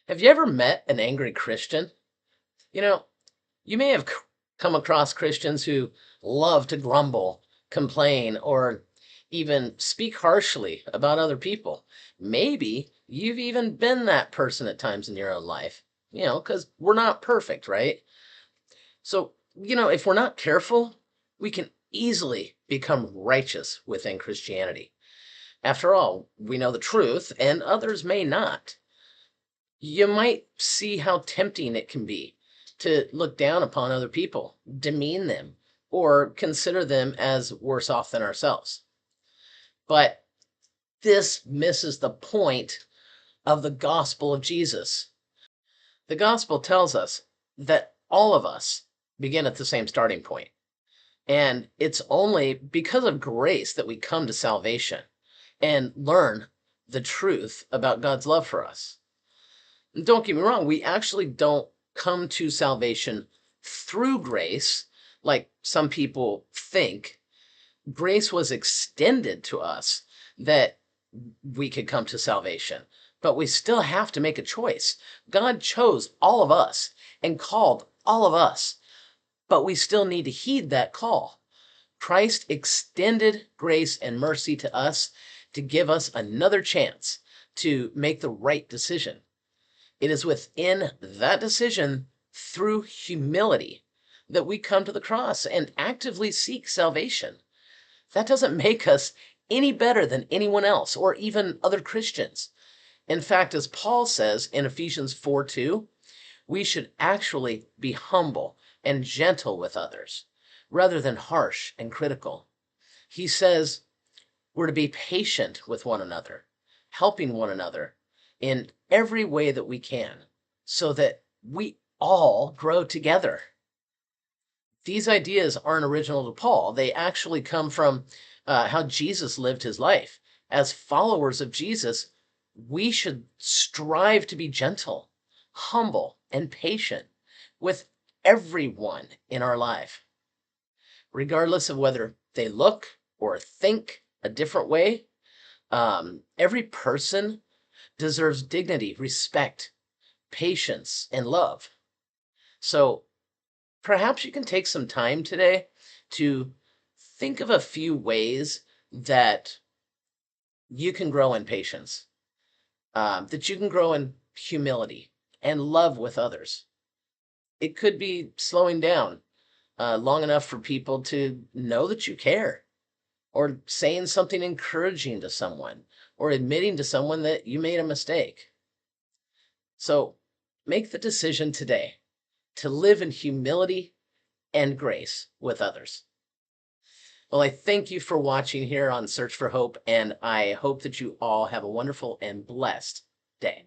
Have you ever met an angry Christian? You know, you may have come across Christians who love to grumble, complain, or even speak harshly about other people. Maybe you've even been that person at times in your own life, because we're not perfect, right? So, if we're not careful, we can easily become righteous within Christianity. After all, we know the truth, and others may not. You might see how tempting it can be to look down upon other people, demean them, or consider them as worse off than ourselves. But this misses the point of the gospel of Jesus. The gospel tells us that all of us begin at the same starting point, and it's only because of grace that we come to salvation and learn the truth about God's love for us. Don't get me wrong, we actually don't come to salvation through grace like some people think. Grace was extended to us that we could come to salvation, but we still have to make a choice. God chose all of us and called all of us, but we still need to heed that call. Christ extended grace and mercy to us to give us another chance to make the right decision. It is within that decision, through humility, that we come to the cross and actively seek salvation. That doesn't make us any better than anyone else or even other Christians. In fact, as Paul says in Ephesians 4:2, we should actually be humble and gentle with others rather than harsh and critical. He says we're to be patient with one another, helping one another in every way that we can so that we all grow together. These ideas aren't original to Paul. They actually come from how Jesus lived his life. As followers of Jesus, we should strive to be gentle, humble, and patient with everyone in our life, regardless of whether they look or think a different way. Every person deserves dignity, respect, patience, and love. So perhaps you can take some time today to think of a few ways that you can grow in patience, that you can grow in humility and love with others. It could be slowing down long enough for people to know that you care, or saying something encouraging to someone, or admitting to someone that you made a mistake. So make the decision today to live in humility and grace with others. Well, I thank you for watching here on Search for Hope, and I hope that you all have a wonderful and blessed day.